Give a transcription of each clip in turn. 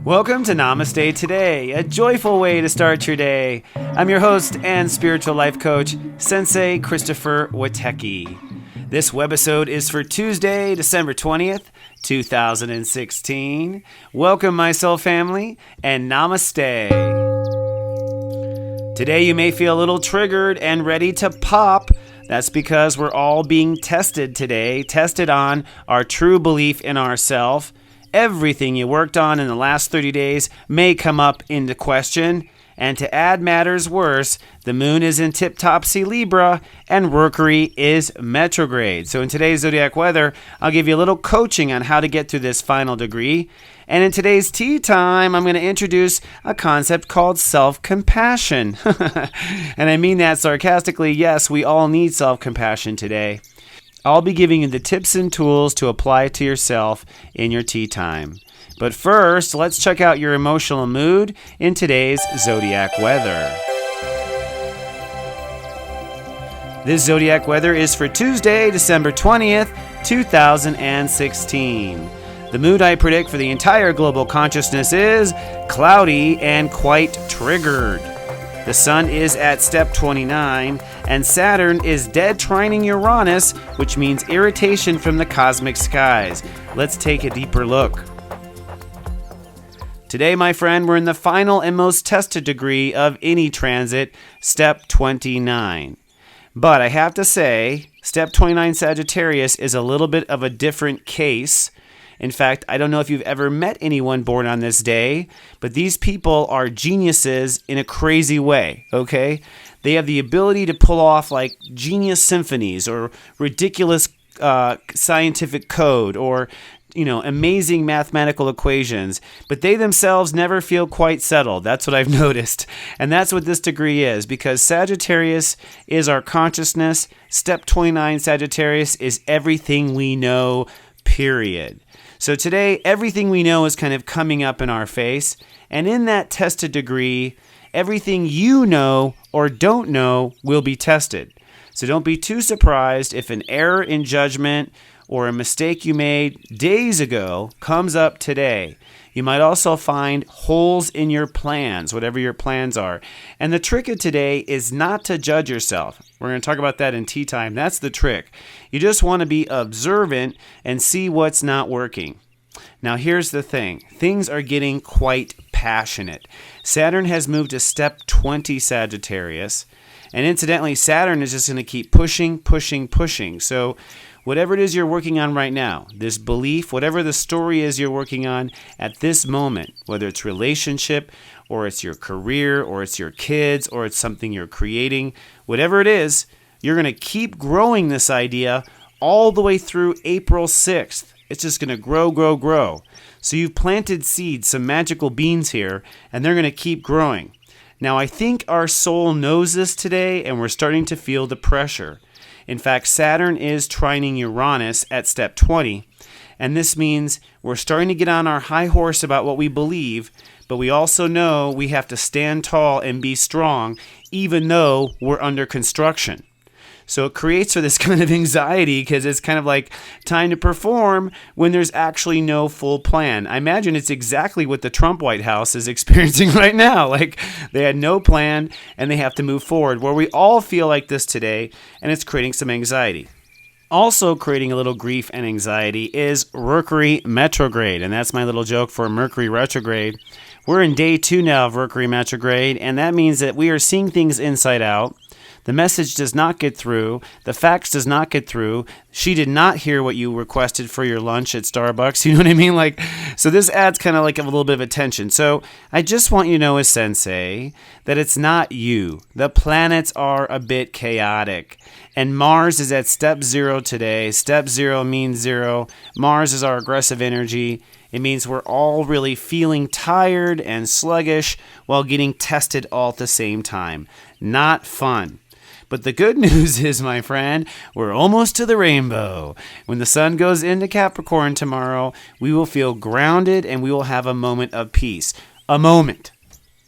Welcome to Namaste Today, a joyful way to start your day. I'm your host and spiritual life coach, Sensei Christopher Witecki. This webisode is for Tuesday, December 20th, 2016. Welcome, my soul family, and Namaste. Today you may feel a little triggered and ready to pop. That's because we're all being tested today, tested on our true belief in ourself. Everything you worked on in the last 30 days may come up into question. And to add matters worse, the moon is in tip-topsy Libra and Mercury is retrograde. So in today's zodiac weather, I'll give you a little coaching on how to get through this final degree. And in today's tea time, I'm going to introduce a concept called self-compassion. And I mean that sarcastically. Yes, we all need self-compassion today. I'll be giving you the tips and tools to apply to yourself in your tea time. But first, let's check out your emotional mood in today's zodiac weather. This zodiac weather is for Tuesday, December 20th, 2016. The mood I predict for the entire global consciousness is cloudy and quite triggered. The sun is at step 29, and Saturn is dead trining Uranus, which means irritation from the cosmic skies. Let's take a deeper look. Today, my friend, we're in the final and most tested degree of any transit, step 29. But I have to say, step 29 Sagittarius is a little bit of a different case. In fact, I don't know if you've ever met anyone born on this day, but these people are geniuses in a crazy way, okay? They have the ability to pull off like genius symphonies or ridiculous scientific code or, amazing mathematical equations, but they themselves never feel quite settled. That's what I've noticed. And that's what this degree is, because Sagittarius is our consciousness. Step 29 Sagittarius is everything we know, period. So today, everything we know is kind of coming up in our face. And in that tested degree, everything you know or don't know will be tested. So don't be too surprised if an error in judgment or a mistake you made days ago comes up today. You might also find holes in your plans, whatever your plans are. And the trick of today is not to judge yourself. We're going to talk about that in tea time. That's the trick. You just want to be observant and see what's not working. Now, here's the thing. Things are getting quite passionate. Saturn has moved to step 20 Sagittarius. And incidentally, Saturn is just going to keep pushing. So whatever it is you're working on right now, this belief, whatever the story is you're working on at this moment, whether it's relationship or it's your career or it's your kids or it's something you're creating, whatever it is, you're going to keep growing this idea all the way through April 6th. It's just going to grow. So you've planted seeds, some magical beans here, and they're going to keep growing. Now, I think our soul knows this today, and we're starting to feel the pressure. In fact, Saturn is trining Uranus at step 20, and this means we're starting to get on our high horse about what we believe, but we also know we have to stand tall and be strong, even though we're under construction. So it creates for this kind of anxiety because it's kind of like time to perform when there's actually no full plan. I imagine it's exactly what the Trump White House is experiencing right now. Like they had no plan and they have to move forward, where we all feel like this today, and it's creating some anxiety. Also creating a little grief and anxiety is Mercury retrograde, and that's my little joke for Mercury retrograde. We're in day 2 now of Mercury retrograde, and that means that we are seeing things inside out. The message does not get through. The facts does not get through. She did not hear what you requested for your lunch at Starbucks. You know what I mean? So this adds kind of like a little bit of attention. So I just want you to know as Sensei that it's not you. The planets are a bit chaotic. And Mars is at step 0 today. Step 0 means 0. Mars is our aggressive energy. It means we're all really feeling tired and sluggish while getting tested all at the same time. Not fun. But the good news is, my friend, we're almost to the rainbow. When the sun goes into Capricorn tomorrow, we will feel grounded and we will have a moment of peace. A moment.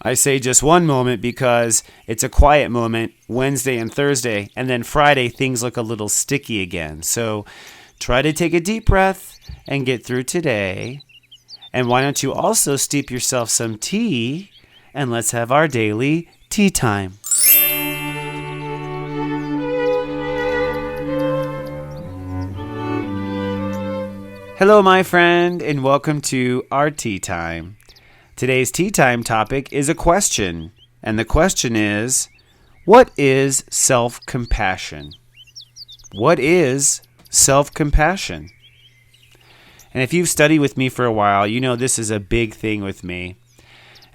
I say just one moment because it's a quiet moment Wednesday and Thursday, and then Friday things look a little sticky again. So try to take a deep breath and get through today. And why don't you also steep yourself some tea, and let's have our daily tea time. Hello, my friend, and welcome to our tea time. Today's tea time topic is a question, and the question is, what is self-compassion? What is self-compassion? And if you've studied with me for a while, you know this is a big thing with me.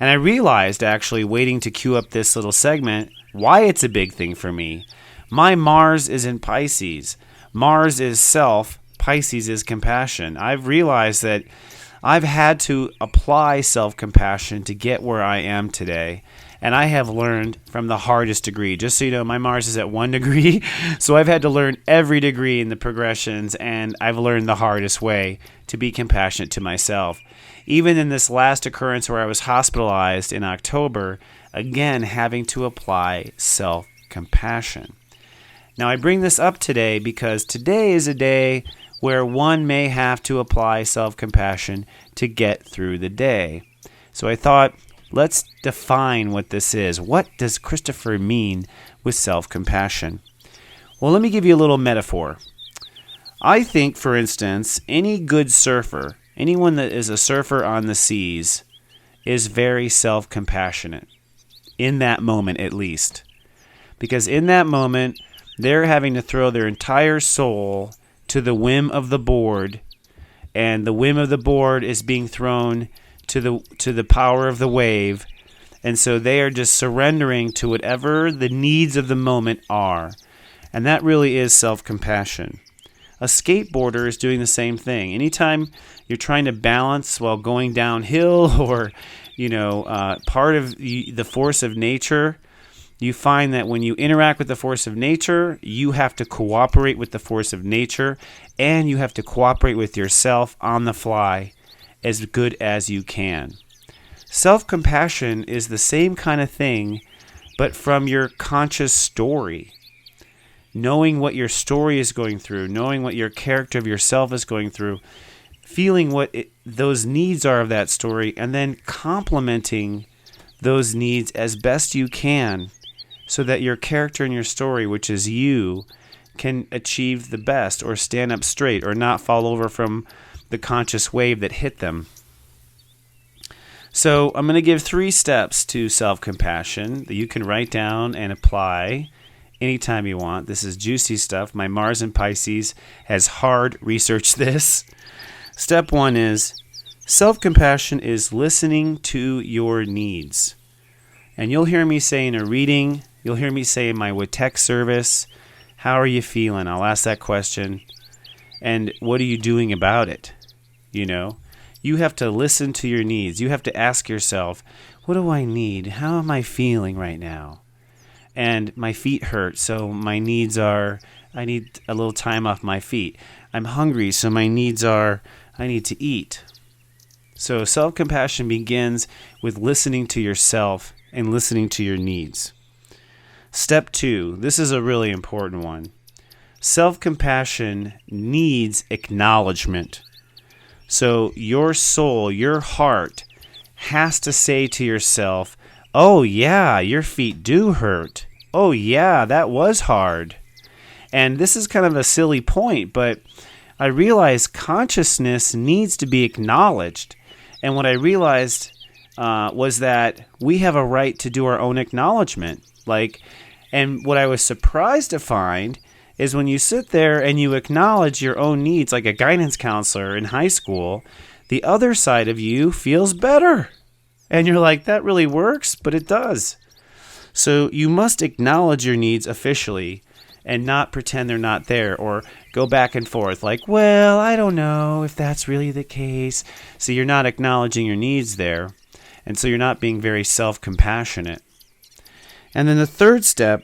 And I realized, actually, waiting to cue up this little segment, why it's a big thing for me. My Mars is in Pisces. Mars is self, Pisces is compassion. I've realized that I've had to apply self-compassion to get where I am today. And I have learned from the hardest degree. Just so you know, my Mars is at 1 degree. So I've had to learn every degree in the progressions, and I've learned the hardest way to be compassionate to myself. Even in this last occurrence where I was hospitalized in October, again, having to apply self-compassion. Now, I bring this up today because today is a day where one may have to apply self-compassion to get through the day. So I thought, let's define what this is. What does Christopher mean with self-compassion? Well, let me give you a little metaphor. I think, for instance, any good surfer, anyone that is a surfer on the seas, is very self-compassionate, in that moment at least. Because in that moment, they're having to throw their entire soul to the whim of the board, and the whim of the board is being thrown to the power of the wave, and so they are just surrendering to whatever the needs of the moment are, and that really is self-compassion. A skateboarder is doing the same thing. Anytime you're trying to balance while going downhill, or part of the force of nature, you find that when you interact with the force of nature, you have to cooperate with the force of nature, and you have to cooperate with yourself on the fly as good as you can. Self-compassion is the same kind of thing, but from your conscious story. Knowing what your story is going through, knowing what your character of yourself is going through, feeling what those needs are of that story, and then complementing those needs as best you can, so that your character and your story, which is you, can achieve the best, or stand up straight, or not fall over from the conscious wave that hit them. So I'm going to give 3 steps to self-compassion that you can write down and apply anytime you want. This is juicy stuff. My Mars in Pisces has hard researched this. Step 1 is, self-compassion is listening to your needs. And you'll hear me say in a reading, you'll hear me say in my WTEC service, how are you feeling? I'll ask that question. And what are you doing about it? You have to listen to your needs. You have to ask yourself, what do I need? How am I feeling right now? And my feet hurt, so my needs are, I need a little time off my feet. I'm hungry, so my needs are, I need to eat. So self-compassion begins with listening to yourself and listening to your needs. Step 2, this is a really important one. Self-compassion needs acknowledgement. So your soul, your heart, has to say to yourself, oh yeah, your feet do hurt. Oh yeah, that was hard. And this is kind of a silly point, but I realized consciousness needs to be acknowledged. And what I realized was that we have a right to do our own acknowledgement. And what I was surprised to find is when you sit there and you acknowledge your own needs, like a guidance counselor in high school, the other side of you feels better. And you're like, that really works, but it does. So you must acknowledge your needs officially and not pretend they're not there, or go back and forth like, well, I don't know if that's really the case. So you're not acknowledging your needs there. And so you're not being very self-compassionate. And then the third step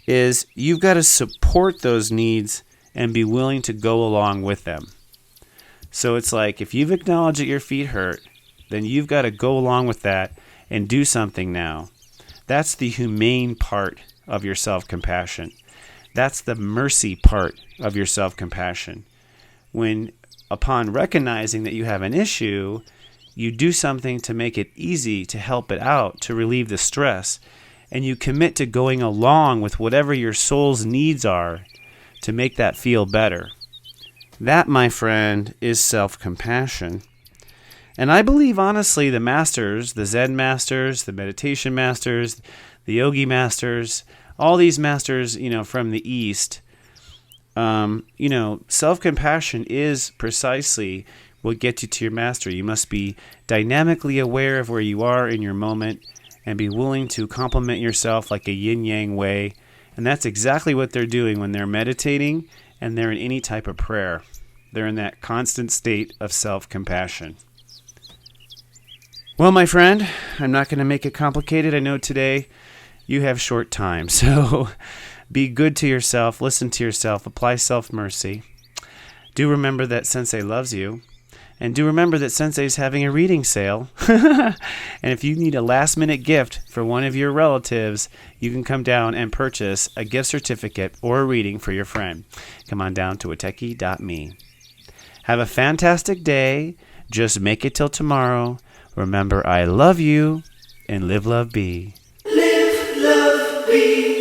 is you've got to support those needs and be willing to go along with them. So it's like, if you've acknowledged that your feet hurt, then you've got to go along with that and do something now. That's the humane part of your self-compassion. That's the mercy part of your self-compassion. When, upon recognizing that you have an issue, you do something to make it easy, to help it out, to relieve the stress, and you commit to going along with whatever your soul's needs are to make that feel better. That, my friend, is self-compassion. And I believe, honestly, the masters, the Zen masters, the meditation masters, the yogi masters, all these masters, from the East, self-compassion is precisely what gets you to your mastery. You must be dynamically aware of where you are in your moment and be willing to compliment yourself like a yin-yang way. And that's exactly what they're doing when they're meditating and they're in any type of prayer. They're in that constant state of self-compassion. Well, my friend, I'm not going to make it complicated. I know today you have short time, so be good to yourself, listen to yourself, apply self-mercy. Do remember that Sensei loves you, and do remember that Sensei's having a reading sale. And if you need a last-minute gift for one of your relatives, you can come down and purchase a gift certificate or a reading for your friend. Come on down to wateki.me. Have a fantastic day. Just make it till tomorrow. Remember, I love you, and live, love, be. Live, love, be.